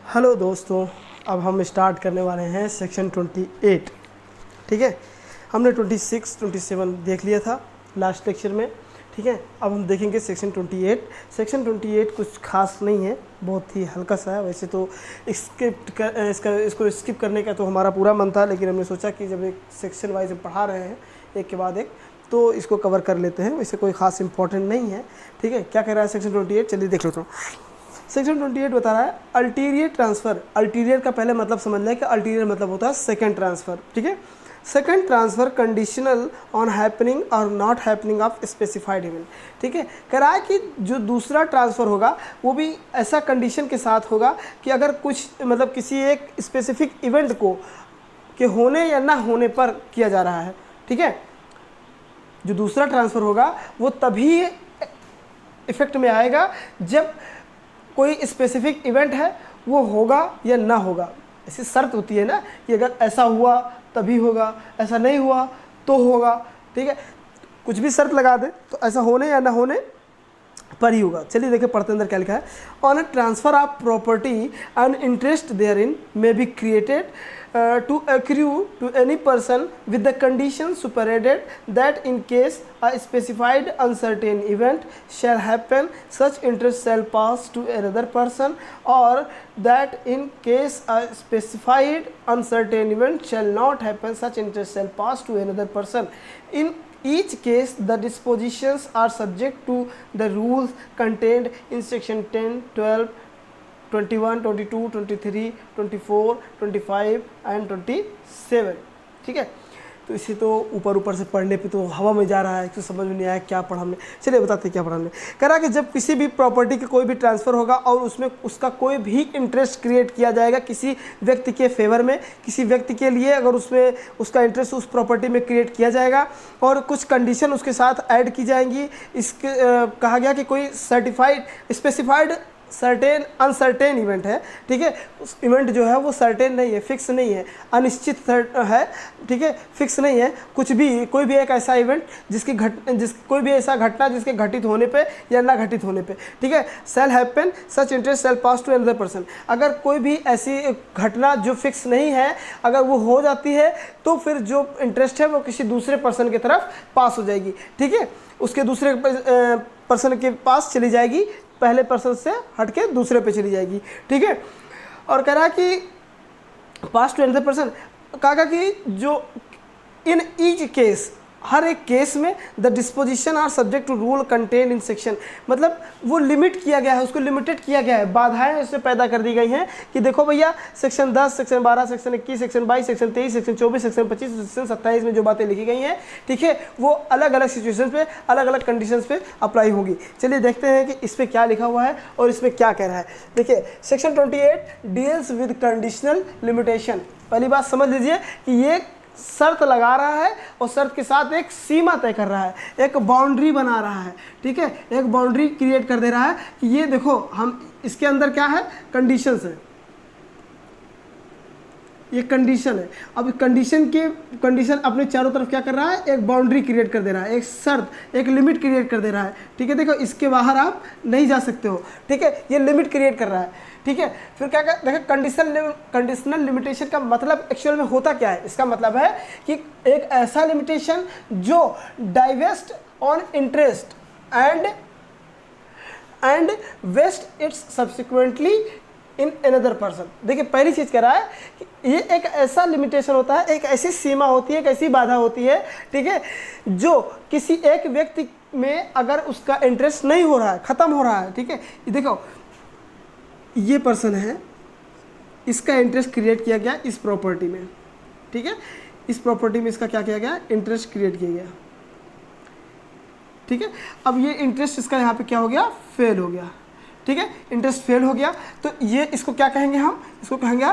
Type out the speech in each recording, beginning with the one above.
Hello दोस्तों, अब हम स्टार्ट करने वाले हैं सेक्शन 28। ठीक है, हमने 26, 27 देख लिया था लास्ट लेक्चर में। ठीक है, अब हम देखेंगे सेक्शन 28। सेक्शन 28 कुछ खास नहीं है, बहुत ही हल्का सा है। वैसे तो इसको स्किप करने का तो हमारा पूरा मन था, लेकिन हमने सोचा कि जब एक सेक्शन वाइज पढ़ा रहे हैं एक के बाद एक, तो इसको कवर कर लेते हैं। वैसे कोई खास इंपॉर्टेंट नहीं है। ठीक है, क्या कह रहा है सेक्शन 28, चलिए देख लेता हूँ। सेक्शन 28 बता रहा है अल्टीरियर ट्रांसफ़र। अल्टीरियर का पहले मतलब समझ लें कि अल्टीरियर मतलब होता है सेकंड ट्रांसफ़र। ठीक है, second transfer conditional on happening और not happening of specified event. ठीक है, कह रहा है कि जो दूसरा ट्रांसफ़र होगा वो भी ऐसा कंडीशन के साथ होगा कि अगर कुछ मतलब किसी एक स्पेसिफिक इवेंट को के होने या ना होने पर किया जा रहा है। ठीक है, जो दूसरा ट्रांसफ़र होगा वो तभी इफेक्ट में आएगा जब कोई स्पेसिफिक इवेंट है वो होगा या ना होगा। ऐसी शर्त होती है ना कि अगर ऐसा हुआ तभी होगा, ऐसा नहीं हुआ तो होगा। ठीक है, कुछ भी शर्त लगा दे तो ऐसा होने या ना होने पर ही होगा। चलिए देखिए पढ़ते अंदर क्या लिखा है। On a transfer of property and interest therein may be created to accrue to any person with the condition superseded that in case a specified uncertain event shall happen, such interest shall pass to another person, or that in case a specified uncertain event shall not happen, such interest shall pass to another person. In each case, the dispositions are subject to the rules contained in section 10, 12, 21, 22, 23, 24, 25 and 27। ठीक है, तो इसी तो ऊपर से पढ़ने पे तो हवा में जा रहा है, तो समझ में नहीं आया क्या पढ़ा हमने। चलिए बताते हैं क्या पढ़ा हमने। कह रहा कि जब किसी भी प्रॉपर्टी का कोई भी ट्रांसफ़र होगा और उसमें उसका कोई भी इंटरेस्ट क्रिएट किया जाएगा किसी व्यक्ति के फेवर में, किसी व्यक्ति के लिए अगर उसमें उसका इंटरेस्ट उस प्रॉपर्टी में क्रिएट किया जाएगा और कुछ कंडीशन उसके साथ ऐड की जाएंगी। इसके कहा गया कि कोई स्पेसिफाइड सर्टेन अनसर्टेन इवेंट है। ठीक है, उस इवेंट जो है वो सर्टेन नहीं है, फिक्स नहीं है, अनिश्चित है। ठीक है, फिक्स नहीं है कुछ भी, कोई भी एक ऐसा इवेंट कोई भी ऐसा घटना जिसके घटित होने पे या ना घटित होने पे। ठीक है, shall happen such interest shall pass to another person. अगर कोई भी ऐसी घटना जो फिक्स नहीं है अगर वो हो जाती है तो फिर जो इंटरेस्ट है वो किसी दूसरे पर्सन की तरफ पास हो जाएगी। ठीक है, उसके दूसरे पर्सन के पास चली जाएगी, पहले पर्सन से हट के दूसरे पे चली जाएगी। ठीक है, और कह रहा कि पास टू अनदर पर्सन, कहा कि जो इन ईच केस, हर एक केस में the disposition are subject to rule contain in section, मतलब वो लिमिट किया गया है, उसको लिमिटेड किया गया है, बाधाएं उससे पैदा कर दी गई हैं कि देखो भैया section 10, section 12, section 21, section 22, section 23, section 24, section 25, section 27 में जो बातें लिखी गई हैं, ठीक है, वो अलग अलग सिचुएशन पे, अलग अलग कंडीशंस पे अप्लाई होंगी। चलिए देखते हैं कि इस पर क्या लिखा हुआ है और इसमें क्या कह रहा है। देखिए section 28 deals with conditional limitation. पहली बात समझ लीजिए कि ये शर्त लगा रहा है और शर्त के साथ एक सीमा तय कर रहा है, एक बाउंड्री बना रहा है। ठीक है, एक बाउंड्री क्रिएट कर दे रहा है कि ये देखो हम इसके अंदर क्या है, कंडीशंस है, ये कंडीशन है। अब कंडीशन अपने चारों तरफ क्या कर रहा है, एक बाउंड्री क्रिएट कर दे रहा है, एक शर्त, एक लिमिट क्रिएट कर दे रहा है। ठीक है, देखो इसके बाहर आप नहीं जा सकते हो। ठीक है, ये लिमिट क्रिएट कर रहा है। ठीक है, फिर क्या देखो कंडीशनल लिमिटेशन का मतलब एक्चुअल में होता क्या है। इसका मतलब है कि एक ऐसा लिमिटेशन जो divest on interest and vest its subsequently in another person. देखिए पहली चीज़ कह रहा है कि ये एक ऐसा लिमिटेशन होता है, एक ऐसी सीमा होती है, एक ऐसी बाधा होती है। ठीक है, जो किसी एक व्यक्ति में अगर उसका इंटरेस्ट नहीं हो रहा है, ख़त्म हो रहा है। ठीक है, देखो ये पर्सन है, इसका इंटरेस्ट क्रिएट किया गया इस प्रॉपर्टी में। ठीक है, इस प्रॉपर्टी में इसका क्या किया गया, इंटरेस्ट क्रिएट किया गया। ठीक है, अब ये इंटरेस्ट इसका यहाँ पे क्या हो गया, फेल हो गया। ठीक है, इंटरेस्ट फेल हो गया तो ये इसको क्या कहेंगे, हम इसको कहेंगे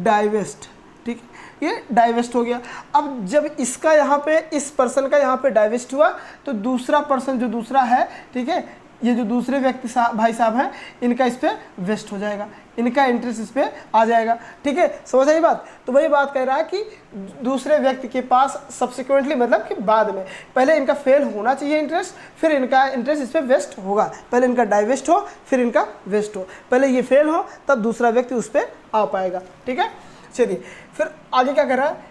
डाइवेस्ट। ठीक है, ये डाइवेस्ट हो गया। अब जब इसका यहाँ पे, इस पर्सन का यहाँ पे डाइवेस्ट हुआ तो दूसरा पर्सन जो दूसरा है, ठीक है, ये जो दूसरे व्यक्ति भाई साहब हैं इनका इस पर वेस्ट हो जाएगा, इनका इंटरेस्ट इस पर आ जाएगा। ठीक है, समझ आई बात। तो वही बात कह रहा है कि दूसरे व्यक्ति के पास सब्सिक्वेंटली मतलब कि बाद में, पहले इनका फेल होना चाहिए इंटरेस्ट, फिर इनका इंटरेस्ट इस पर वेस्ट होगा। पहले इनका डाइवेस्ट हो फिर इनका वेस्ट हो, पहले ये फेल हो तब दूसरा व्यक्ति उस पर आ पाएगा। ठीक है, चलिए फिर आगे क्या कर रहा है,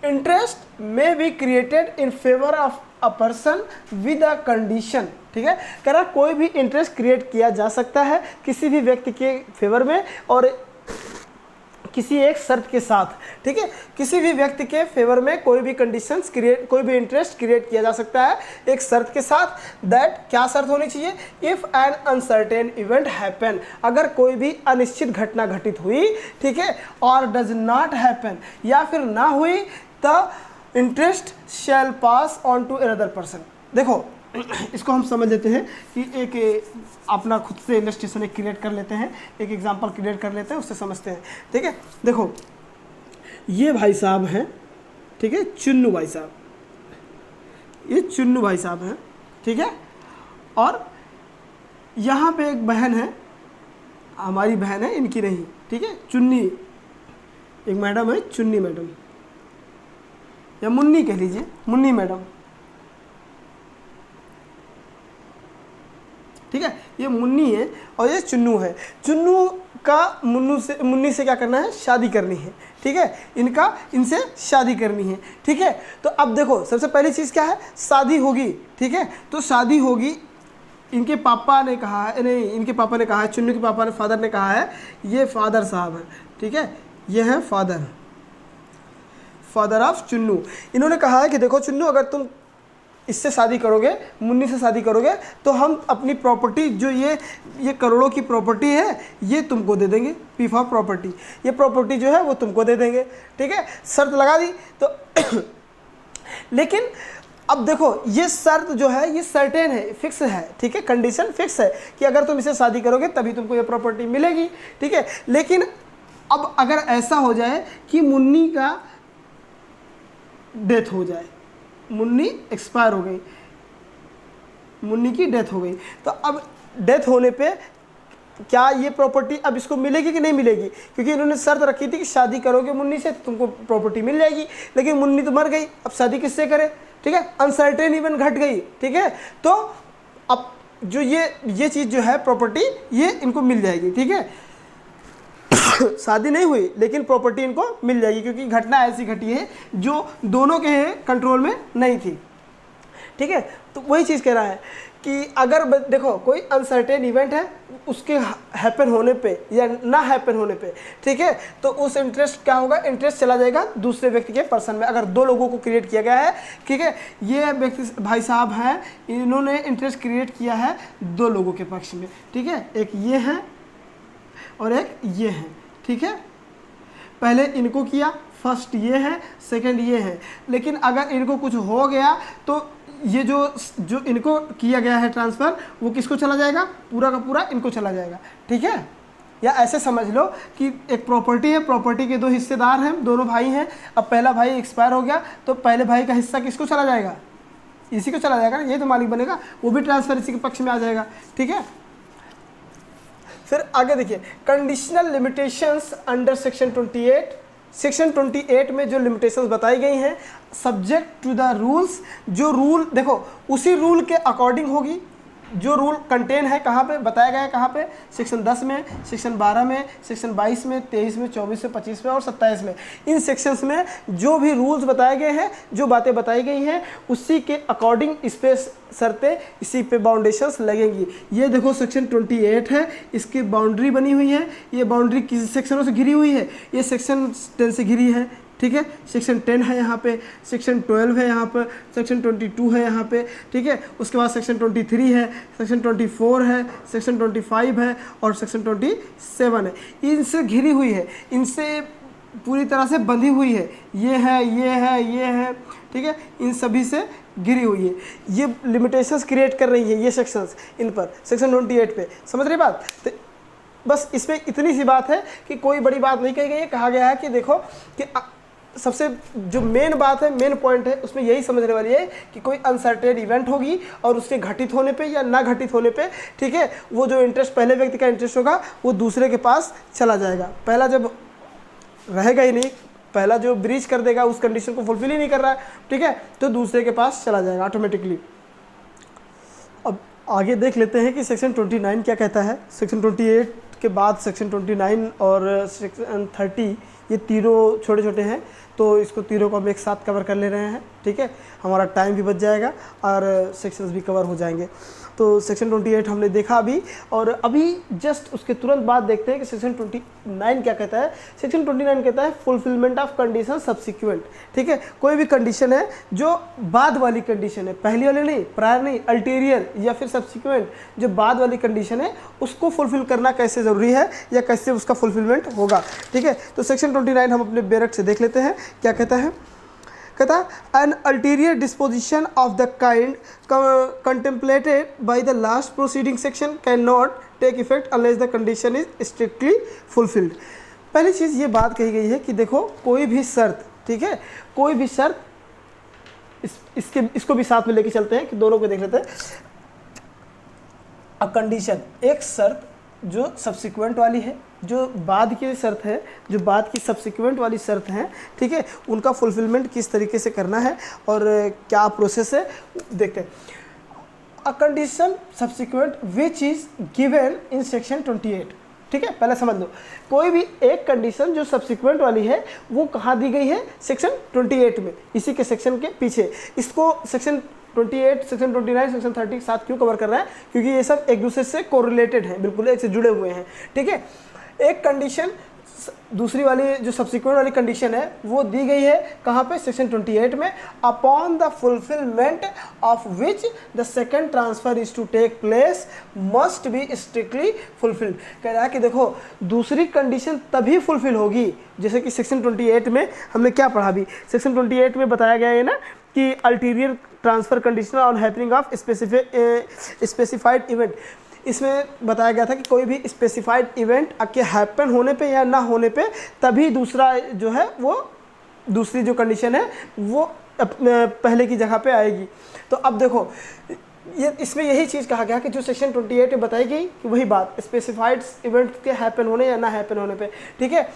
इंटरेस्ट में be created in favour of a person with a condition. ठीक है, कह रहा कोई भी इंटरेस्ट क्रिएट किया जा सकता है किसी भी व्यक्ति के फेवर में और किसी एक शर्त के साथ। ठीक है, किसी भी व्यक्ति के फेवर में कोई भी कंडीशंस क्रिएट, कोई भी इंटरेस्ट क्रिएट किया जा सकता है एक शर्त के साथ। दैट क्या शर्त होनी चाहिए, if N uncertain event happen, अगर कोई भी अनिश्चित घटना घटित हुई, ठीक है, और डज नॉट हैपन या फिर ना हुई, the interest shall pass on to another person. देखो इसको हम समझ लेते हैं कि एक अपना खुद से इलस्ट्रेशन एक क्रिएट कर लेते हैं, एक एग्जांपल क्रिएट कर लेते हैं, उससे समझते हैं। ठीक है, देखो ये भाई साहब हैं, ठीक है, चुन्नू भाई साहब, ये चुन्नू भाई साहब हैं। ठीक है, और यहाँ पे एक बहन है, हमारी बहन है, इनकी नहीं। ठीक है, चुन्नी, एक मैडम है चुन्नी मैडम या मुन्नी कह लीजिए, मुन्नी मैडम। ठीक है, ये मुन्नी है और ये चुन्नू है। चुन्नू का मुन्नी से क्या करना है, शादी करनी है। ठीक है, इनसे शादी करनी है। ठीक है, तो अब देखो सबसे पहली चीज़ क्या है, शादी होगी। ठीक है, तो शादी होगी, इनके पापा ने कहा है, नहीं इनके पापा ने कहा है, चुन्नू के पापा ने, फादर ने कहा है, ये फादर साहब है। ठीक है, ये है फादर ऑफ चुन्नू। इन्होंने कहा है कि देखो चुन्नू, अगर तुम इससे शादी करोगे, मुन्नी से शादी करोगे, तो हम अपनी प्रॉपर्टी जो ये करोड़ों की प्रॉपर्टी है ये तुमको दे देंगे, पी फॉर प्रॉपर्टी, ये प्रॉपर्टी जो है वो तुमको दे देंगे। ठीक है, शर्त लगा दी तो लेकिन अब देखो ये शर्त जो है ये सर्टेन है, फिक्स है। ठीक है, कंडीशन फिक्स है कि अगर तुम इसे शादी करोगे तभी तुमको ये प्रॉपर्टी मिलेगी। ठीक है, लेकिन अब अगर ऐसा हो जाए कि मुन्नी का डेथ हो जाए, मुन्नी एक्सपायर हो गई, मुन्नी की डेथ हो गई, तो अब डेथ होने पे क्या ये प्रॉपर्टी अब इसको मिलेगी कि नहीं मिलेगी, क्योंकि इन्होंने शर्त रखी थी कि शादी करोगे मुन्नी से तो तुमको प्रॉपर्टी मिल जाएगी, लेकिन मुन्नी तो मर गई, अब शादी किससे करे। ठीक है, अनसर्टेन इवेंट घट गई। ठीक है, तो अब जो ये चीज़ जो है प्रॉपर्टी ये इनको मिल जाएगी। ठीक है, शादी नहीं हुई लेकिन प्रॉपर्टी इनको मिल जाएगी, क्योंकि घटना ऐसी घटी है जो दोनों के कंट्रोल में नहीं थी। ठीक है, तो वही चीज़ कह रहा है कि अगर देखो कोई अनसर्टेन इवेंट है, उसके हैपन होने पे या ना हैपन होने पे, ठीक है, तो उस इंटरेस्ट क्या होगा, इंटरेस्ट चला जाएगा दूसरे व्यक्ति के पर्सन में। अगर दो लोगों को क्रिएट किया गया है, ठीक है, ये व्यक्ति भाई साहब हैं, इन्होंने इंटरेस्ट क्रिएट किया है दो लोगों के पक्ष में। ठीक है, एक ये है और एक ये है। ठीक है, पहले इनको किया, फर्स्ट ये है, सेकंड ये है, लेकिन अगर इनको कुछ हो गया तो ये जो इनको किया गया है ट्रांसफ़र वो किसको चला जाएगा, पूरा का पूरा इनको चला जाएगा। ठीक है, या ऐसे समझ लो कि एक प्रॉपर्टी है, प्रॉपर्टी के दो हिस्सेदार हैं, दोनों भाई हैं, अब पहला भाई एक्सपायर हो गया तो पहले भाई का हिस्सा किसको चला जाएगा, इसी को चला जाएगा, ये तो मालिक बनेगा, वो भी ट्रांसफ़र इसी के पक्ष में आ जाएगा। ठीक है, फिर आगे देखिए, conditional limitations under section 28। Section 28 में जो लिमिटेशंस बताई गई हैं, सब्जेक्ट टू द रूल्स, जो रूल देखो उसी रूल के अकॉर्डिंग होगी, जो रूल कंटेन है कहाँ पे बताया गया है, कहाँ पे, सेक्शन 10 में, सेक्शन 12 में, सेक्शन 22 में, 23 में, 24 में, 25 में और 27 में। इन सेक्शंस में जो भी रूल्स बताए गए हैं, जो बातें बताई गई हैं, उसी के अकॉर्डिंग इस पे शर्तें, इसी पे बाउंडेशंस लगेंगी। ये देखो सेक्शन 28 है, इसकी बाउंड्री बनी हुई है, ये बाउंड्री किस सेक्शनों से घिरी हुई है, ये सेक्शन 10 से घिरी है। ठीक है, सेक्शन 10 है यहाँ पे, सेक्शन 12 है यहाँ पर, सेक्शन 22 है यहाँ पे। ठीक है, उसके बाद सेक्शन 23 है, सेक्शन 24 है, सेक्शन 25 है और सेक्शन 27 है। इनसे घिरी हुई है, इनसे पूरी तरह से बंधी हुई है, ये है, ये है, ये है। ठीक है, इन सभी से घिरी हुई है, ये लिमिटेशंस क्रिएट कर रही है ये सेक्शंस इन पर, सेक्शन 28 पे। समझ रही बात? तो बस इसमें इतनी सी बात है कि कोई बड़ी बात नहीं कही गई है। कहा गया है कि देखो कि सबसे जो मेन बात है, मेन पॉइंट है, उसमें यही समझने वाली है कि कोई अनसर्टेन इवेंट होगी और उसके घटित होने पे या ना घटित होने पे, ठीक है, वो जो इंटरेस्ट पहले व्यक्ति का इंटरेस्ट होगा वो दूसरे के पास चला जाएगा। पहला जब रहेगा ही नहीं, पहला जो ब्रीच कर देगा उस कंडीशन को फुलफिल ही नहीं कर रहा है, ठीक है, तो दूसरे के पास चला जाएगा ऑटोमेटिकली। अब आगे देख लेते हैं कि सेक्शन 29 क्या कहता है। सेक्शन 28 के बाद सेक्शन 29 और सेक्शन 30 ये तीनों छोटे छोटे हैं, तो इसको तीनों को हम एक साथ कवर कर ले रहे हैं, ठीक है, हमारा टाइम भी बच जाएगा और सेक्शंस भी कवर हो जाएंगे। तो सेक्शन 28 हमने देखा अभी, और अभी जस्ट उसके तुरंत बाद देखते हैं कि सेक्शन 29 क्या कहता है। सेक्शन 29 कहता है फुलफिलमेंट ऑफ कंडीशन सब्सिक्वेंट, ठीक है, कोई भी कंडीशन है जो बाद वाली कंडीशन है, पहली वाली नहीं, प्रायर नहीं, अल्टीरियर या फिर सब्सिक्वेंट, जो बाद वाली कंडीशन है उसको फुलफिल करना कैसे ज़रूरी है या कैसे उसका फुलफिलमेंट होगा, ठीक है। तो सेक्शन 29 हम अपने बेरट से देख लेते हैं क्या कहता है। कहता है an ulterior disposition of the kind contemplated by the last proceeding section can not take effect unless the condition is strictly fulfilled. पहली चीज़ ये बात कही गई है कि देखो कोई भी शर्त, ठीक है, कोई भी शर्त, इसको भी साथ में लेके चलते हैं कि दोनों को देख लेते हैं। अ कंडीशन, एक शर्त जो सब्सिक्वेंट वाली है, जो बाद की शर्त है, जो बाद की सब्सिक्वेंट वाली शर्त हैं, ठीक है, उनका फुलफिलमेंट किस तरीके से करना है और क्या प्रोसेस है देखते हैं। A condition subsequent which is given in section 28, ठीक है, पहले समझ लो, कोई भी एक कंडीशन जो सब्सिक्वेंट वाली है वो कहाँ दी गई है, सेक्शन 28 में, इसी के सेक्शन के पीछे। इसको सेक्शन 28, सेक्शन 29, सेक्शन 30 के साथ क्यों कवर कर रहा है, क्योंकि ये सब एक दूसरे से कोरिलेटेड हैं, बिल्कुल एक से जुड़े हुए हैं, ठीक है। एक कंडीशन दूसरी वाली जो सब्सिक्वेंट वाली कंडीशन है वो दी गई है कहाँ पे, सेक्शन 28 में, upon the fulfilment of which the second transfer is to take place must be strictly fulfilled. कह रहा है कि देखो दूसरी कंडीशन तभी फुलफिल होगी, जैसे कि सेक्शन 28 में हमने क्या पढ़ा भी, सेक्शन 28 में बताया गया है ना कि ulterior transfer condition on happening of specified event. इसमें बताया गया था कि कोई भी स्पेसिफाइड इवेंट के हैपन होने पे या ना होने पे तभी दूसरा जो है वो दूसरी जो कंडीशन है वो पहले की जगह पे आएगी। तो अब देखो ये इसमें यही चीज़ कहा गया कि जो सेक्शन 28 में बताई गई कि वही बात स्पेसिफाइड इवेंट के हैपन होने या ना हैपन होने पे, ठीक है,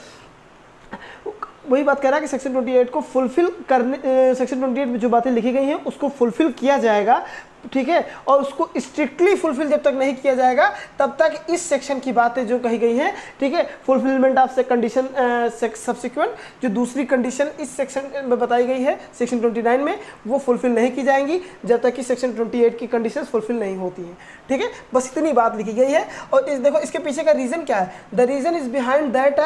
वही बात कह रहा है कि सेक्शन 28 को फुलफिल करने, सेक्शन 28 में जो बातें लिखी गई हैं उसको फुलफिल किया जाएगा, ठीक है, और उसको स्ट्रिक्टली फुलफिल जब तक नहीं किया जाएगा तब तक इस सेक्शन की बातें जो कही गई हैं, ठीक है, फुलफिलमेंट ऑफ कंडीशन सब्सिक्वेंट, जो दूसरी कंडीशन इस सेक्शन में बताई गई है सेक्शन 29 में, वो फुलफिल नहीं की जाएंगी जब तक कि सेक्शन 28 की कंडीशन फुलफिल नहीं होती हैं, ठीक है, बस इतनी बात लिखी गई है। और देखो इसके पीछे का रीज़न क्या है, the reason is behind that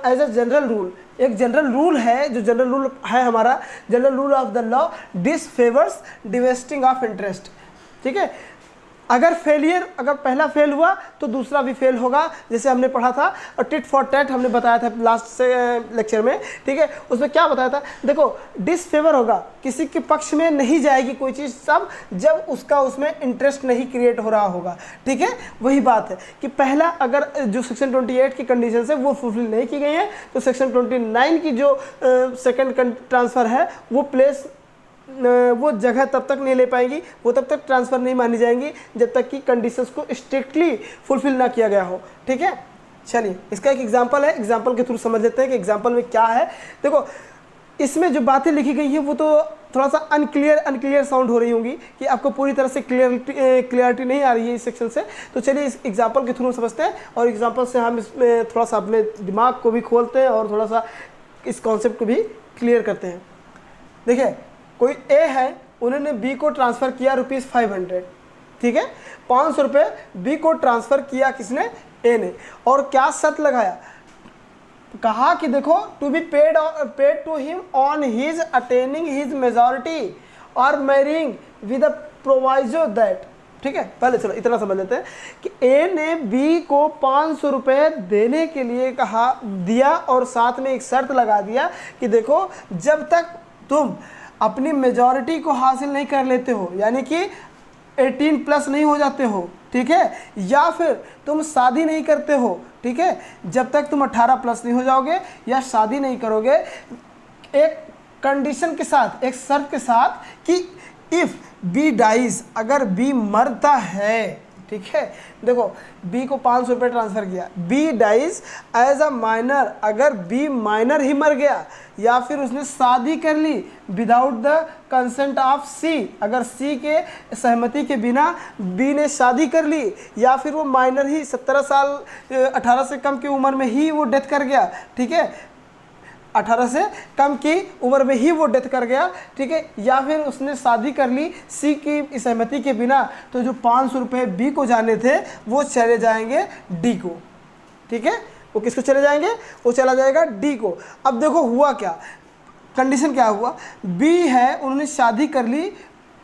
as a general rule, एक जनरल रूल है, जो जनरल रूल है हमारा, general rule of the law disfavours divesting of interest, ठीक है, अगर पहला फेल हुआ तो दूसरा भी फेल होगा, जैसे हमने पढ़ा था और टिट फॉर टैट हमने बताया था लास्ट से लेक्चर में, ठीक है, उसमें क्या बताया था, देखो डिसफेवर होगा, किसी के पक्ष में नहीं जाएगी कोई चीज़ सब जब उसका उसमें इंटरेस्ट नहीं क्रिएट हो रहा होगा, ठीक है, वही बात है कि पहला अगर जो सेक्शन 28 की कंडीशन है वो फुलफिल नहीं की गई है तो सेक्शन 29 की जो सेकेंड ट्रांसफ़र है वो जगह तब तक नहीं ले पाएंगी, वो तब तक ट्रांसफ़र नहीं मानी जाएंगी जब तक कि कंडीशंस को स्ट्रिक्टली फुलफिल ना किया गया हो, ठीक है। चलिए इसका एक एग्जांपल है, एग्जांपल के थ्रू समझ लेते हैं कि एग्जांपल में क्या है। देखो इसमें जो बातें लिखी गई है वो तो थोड़ा सा अनक्लियर साउंड हो रही होंगी कि आपको पूरी तरह से क्लियरिटी नहीं आ रही है इस सेक्शन से, तो चलिए इस एग्जाम्पल के थ्रू समझते हैं और एग्जाम्पल से हम इसमें थोड़ा सा अपने दिमाग को भी खोलते हैं और थोड़ा सा इस कॉन्सेप्ट को भी क्लियर करते हैं। देखिए कोई ए है, उन्होंने बी को ट्रांसफ़र किया ₹500, ठीक है, 500 रुपये बी को ट्रांसफ़र किया किसने, ए ने, और क्या शर्त लगाया, कहा कि देखो to be paid to him on his attaining his majority और marrying with a proviso that, ठीक है, पहले चलो इतना समझ लेते हैं कि ए ने बी को 500 रुपये देने के लिए दिया और साथ में एक शर्त लगा दिया कि देखो जब तक तुम अपनी मेजॉरिटी को हासिल नहीं कर लेते हो, यानी कि 18 प्लस नहीं हो जाते हो, ठीक है, या फिर तुम शादी नहीं करते हो, ठीक है, जब तक तुम 18 प्लस नहीं हो जाओगे या शादी नहीं करोगे, एक कंडीशन के साथ, एक शर्त के साथ कि इफ़ बी डाइज, अगर बी मरता है, ठीक है, देखो बी को 500 रुपये ट्रांसफ़र किया, B dies as a minor, अगर बी माइनर ही मर गया या फिर उसने शादी कर ली without the consent of C, अगर सी के सहमति के बिना बी ने शादी कर ली, या फिर वो माइनर ही 17 साल 18 से कम की उम्र में ही वो डेथ कर गया, ठीक है, 18 से कम की उम्र में ही वो डेथ कर गया, ठीक है, या फिर उसने शादी कर ली सी की सहमति के बिना, तो जो 500 रुपये बी को जाने थे वो चले जाएंगे डी को, ठीक है, वो किसको चले जाएंगे, वो चला जाएगा डी को। अब देखो हुआ क्या, कंडीशन क्या हुआ, बी है उन्होंने शादी कर ली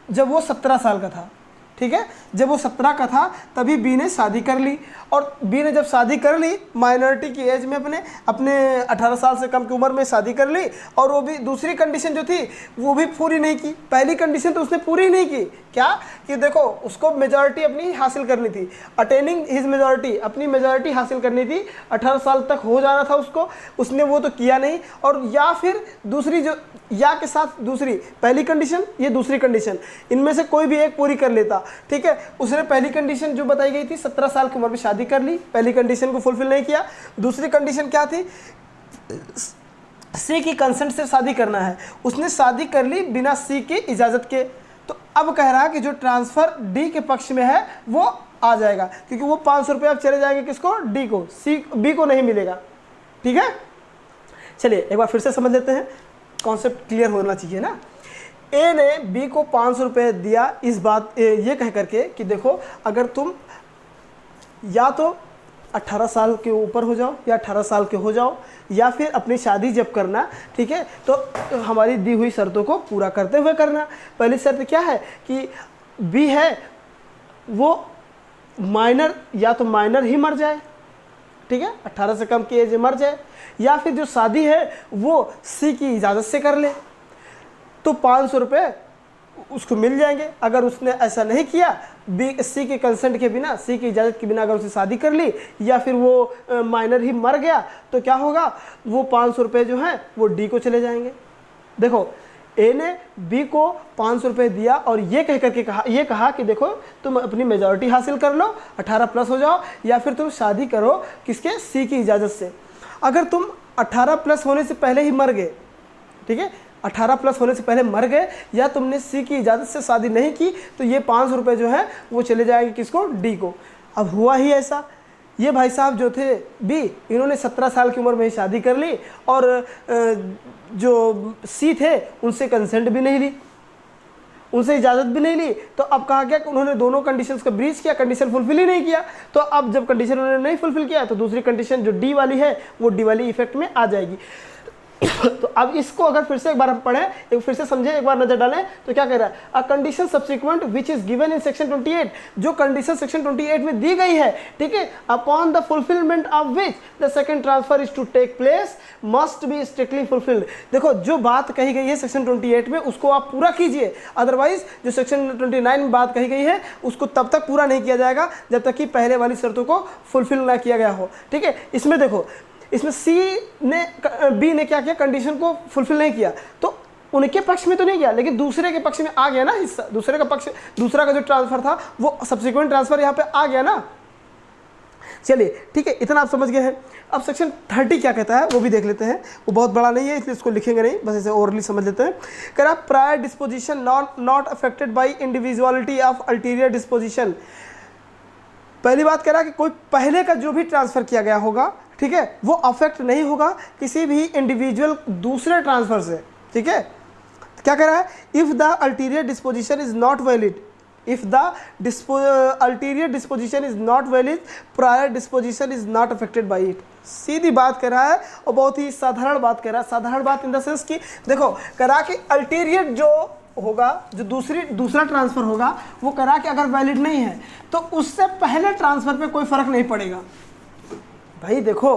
जब वो 17 साल का था, ठीक है, जब वो 17 का था तभी बी ने शादी कर ली, और बी ने जब शादी कर ली माइनॉरिटी की एज में अपने 18 साल से कम की उम्र में शादी कर ली, और वो भी दूसरी कंडीशन जो थी वो भी पूरी नहीं की, पहली कंडीशन तो उसने पूरी नहीं की, क्या कि देखो उसको मेजॉरिटी अपनी हासिल करनी थी, अटेनिंग हिज मेजॉरिटी, अपनी मेजॉरिटी हासिल करनी थी, 18 साल तक हो जाना था उसको, उसने वो तो किया नहीं, और या फिर दूसरी जो या के साथ दूसरी, पहली कंडीशन ये दूसरी कंडीशन, इनमें से कोई भी एक पूरी कर लेता, ठीक है, उसने पहली कंडीशन जो बताई गई थी 17 साल की उम्र में शादी कर ली, पहली कंडीशन को फुलफिल नहीं किया, दूसरी कंडीशन क्या थी, सी की कंसेंट से शादी करना है, उसने शादी कर ली बिना सी की इजाज़त के, तो अब कह रहा है कि जो ट्रांसफ़र डी के पक्ष में है वो आ जाएगा, क्योंकि वो 500 रुपये अब चले जाएंगे किसको, डी को, सी बी को नहीं मिलेगा, ठीक है। चलिए एक बार फिर से समझ लेते हैं, कॉन्सेप्ट क्लियर होना चाहिए ना। ए ने बी को 500 रुपये दिया इस बात ये कह करके कि देखो अगर तुम या तो 18 साल के ऊपर हो जाओ या 18 साल के हो जाओ, या फिर अपनी शादी जब करना, ठीक है, तो हमारी दी हुई शर्तों को पूरा करते हुए करना। पहली शर्त क्या है कि बी है वो माइनर, या तो माइनर ही मर जाए, ठीक है, 18 से कम की एज में मर जाए, या फिर जो शादी है वो सी की इजाज़त से कर ले, तो 500 रुपये उसको मिल जाएंगे। अगर उसने ऐसा नहीं किया, बी सी के कंसेंट के बिना, सी की इजाज़त के बिना अगर उसने शादी कर ली, या फिर वो माइनर ही मर गया, तो क्या होगा, वो 500 रुपये जो हैं वो डी को चले जाएंगे। देखो ए ने बी को 500 रुपये दिया और ये कह करके कहा कि देखो तुम अपनी मेजॉरिटी हासिल कर लो, 18 प्लस हो जाओ, या फिर तुम शादी करो किसके, सी की इजाज़त से। अगर तुम 18 प्लस होने से पहले ही मर गए, ठीक है, 18 प्लस होने से पहले मर गए, या तुमने सी की इजाज़त से शादी नहीं की, तो ये 500 रुपये जो है वो चले जाएंगे किसको, डी को। अब हुआ ही ऐसा, ये भाई साहब जो थे बी, इन्होंने 17 साल की उम्र में ही शादी कर ली, और जो सी थे उनसे कंसेंट भी नहीं ली, उनसे इजाज़त भी नहीं ली, तो अब कहा गया कि उन्होंने दोनों कंडीशंस का ब्रीच किया, कंडीशन फुलफिल ही नहीं किया। तो अब जब कंडीशन उन्होंने नहीं फुलफिल किया, तो दूसरी कंडीशन जो डी वाली है वो डी वाली इफेक्ट में आ जाएगी। तो अब इसको अगर फिर से एक बार हम पढ़ें, एक फिर से समझें, एक बार नजर डालें, तो क्या कह रहा है, a condition subsequent which is given in section 28, जो कंडीशन सेक्शन 28 में दी गई है, ठीक है, upon the fulfilment of which the second transfer is to take place must be strictly fulfilled. देखो जो बात कही गई है सेक्शन 28 में उसको आप पूरा कीजिए, अदरवाइज जो सेक्शन 29 में बात कही गई है उसको तब तक पूरा नहीं किया जाएगा जब तक कि पहले वाली शर्तों को फुलफिल ना किया गया हो, ठीक है। इसमें देखो, इसमें सी ने बी ने क्या किया, कंडीशन को फुलफिल नहीं किया, तो उनके पक्ष में तो नहीं गया, लेकिन दूसरे के पक्ष में आ गया ना हिस्सा, दूसरे का पक्ष, दूसरा का जो ट्रांसफर था वो सब्सिक्वेंट ट्रांसफर यहाँ पे आ गया ना। चलिए ठीक है, इतना आप समझ गए हैं। अब सेक्शन 30 क्या कहता है वो भी देख लेते हैं, वो बहुत बड़ा नहीं है इसलिए इसको लिखेंगे नहीं, बस इसे ओवरली समझ लेते हैं। कह रहा prior disposition not affected by individuality of ulterior disposition. पहली बात कह रहा है कि कोई पहले का जो भी ट्रांसफ़र किया गया होगा, ठीक है, वो अफेक्ट नहीं होगा किसी भी इंडिविजुअल दूसरे ट्रांसफ़र से, ठीक है। क्या कह रहा है, if the ulterior disposition is not valid, if the ulterior disposition is not valid, prior disposition is not affected by it. सीधी बात कह रहा है और बहुत ही साधारण बात कह रहा है। साधारण बात इन द सेंस कि देखो, कह रहा कि अल्टीरियर जो होगा, जो दूसरा ट्रांसफ़र होगा, वो करा कि अगर वैलिड नहीं है तो उससे पहले ट्रांसफ़र पे कोई फ़र्क नहीं पड़ेगा। भाई देखो,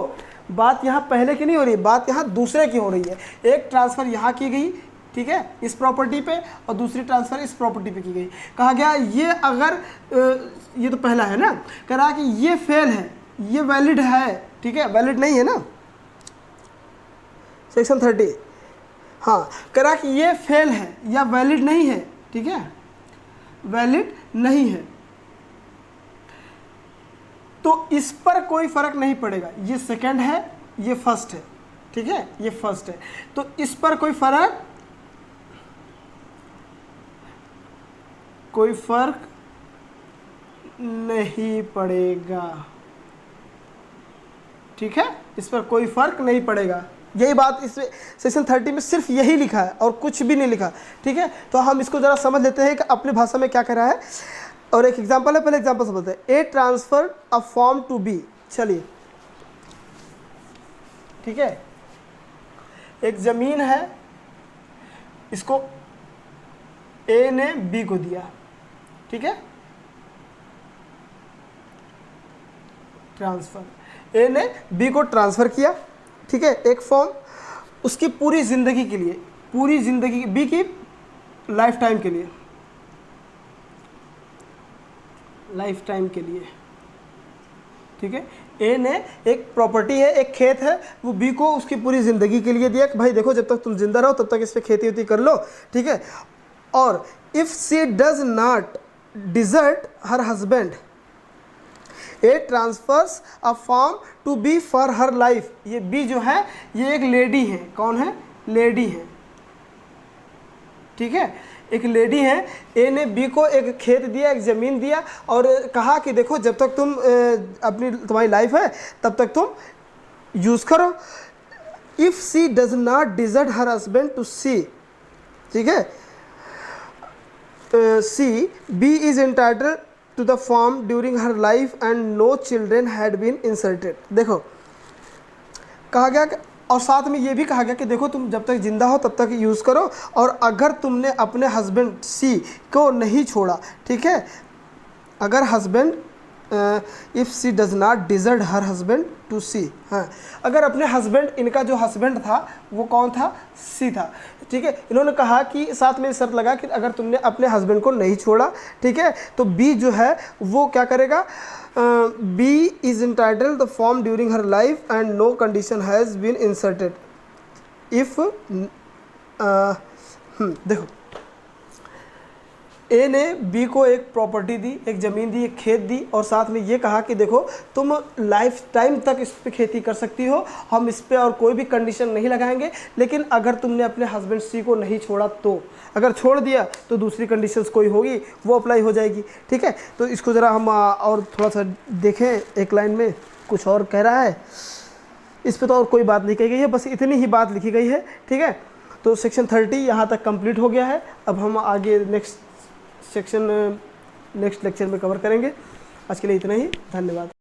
बात यहाँ पहले की नहीं हो रही, बात यहाँ दूसरे की हो रही है। एक ट्रांसफ़र यहाँ की गई, ठीक है, इस प्रॉपर्टी पे, और दूसरी ट्रांसफ़र इस प्रॉपर्टी पे की गई। कहा गया ये अगर ये तो पहला है ना, कह रहा कि ये फेल है, ये वैलिड है, ठीक है, वैलिड नहीं है ना। सेक्शन 30, हाँ, कह रहा कि ये फेल है या वैलिड नहीं है, ठीक है, वैलिड नहीं है, तो इस पर कोई फर्क नहीं पड़ेगा। ये सेकंड है, ये फर्स्ट है, ठीक है, ये फर्स्ट है, तो इस पर कोई फर्क नहीं पड़ेगा, ठीक है, इस पर कोई फर्क नहीं पड़ेगा। यही बात इस सेक्शन 30 में सिर्फ यही लिखा है और कुछ भी नहीं लिखा, ठीक है। तो हम इसको ज़रा समझ लेते हैं कि अपनी भाषा में क्या कह रहा है, और एक एग्जांपल है, पहले एग्जांपल समझते हैं। A transfer a farm to B, चलिए, ठीक है, एक ज़मीन है, इसको ए ने बी को दिया, ठीक है, ट्रांसफ़र, ए ने बी को ट्रांसफ़र किया, ठीक है, एक फॉर्म, उसकी पूरी ज़िंदगी के लिए, पूरी ज़िंदगी, बी की लाइफ टाइम के लिए, लाइफ टाइम के लिए, ठीक है। ए ने एक प्रॉपर्टी है, एक खेत है, वो बी को उसकी पूरी ज़िंदगी के लिए दिया कि भाई देखो जब तक तुम जिंदा रहो तब तक इस पर खेती वेती कर लो, ठीक है। और if she does not desert her husband, A transfers a farm to B for her life. ये बी जो है ये एक लेडी है, कौन है, लेडी है, ठीक है, एक लेडी है। ए ने बी को एक खेत दिया, एक ज़मीन दिया और कहा कि देखो जब तक तुम तुम्हारी लाइफ है तब तक तुम यूज़ करो। If she does not desert her husband to C, ठीक है, C B is entitled to the farm during her life and no children had been inserted. देखो कहा गया, और साथ में ये भी कहा गया कि देखो तुम जब तक जिंदा हो तब तक यूज़ करो, और अगर तुमने अपने हस्बैंड सी को नहीं छोड़ा, ठीक है, अगर husband if she does not desert her husband to C, हाँ, अगर अपने हस्बैंड, इनका जो हस्बैंड था वो कौन था, सी था, ठीक है। इन्होंने कहा कि साथ में शर्त लगा कि अगर तुमने अपने हस्बैंड को नहीं छोड़ा, ठीक है, तो बी जो है वो क्या करेगा, B is entitled the farm during her life and no condition has been inserted if, देखो ए ने बी को एक प्रॉपर्टी दी, एक ज़मीन दी, एक खेत दी, और साथ में ये कहा कि देखो तुम लाइफ टाइम तक इस पे खेती कर सकती हो, हम इस पे और कोई भी कंडीशन नहीं लगाएंगे, लेकिन अगर तुमने अपने हस्बैंड सी को नहीं छोड़ा तो, अगर छोड़ दिया तो दूसरी कंडीशंस कोई होगी वो अप्लाई हो जाएगी, ठीक है। तो इसको ज़रा हम और थोड़ा सा देखें, एक लाइन में कुछ और कह रहा है, इस पर तो और कोई बात नहीं कही गई है, बस इतनी ही बात लिखी गई है, ठीक है। तो सेक्शन 30 यहाँ तक कंप्लीट हो गया है। अब हम आगे नेक्स्ट सेक्शन नेक्स्ट लेक्चर में कवर करेंगे। आज के लिए इतना ही, धन्यवाद।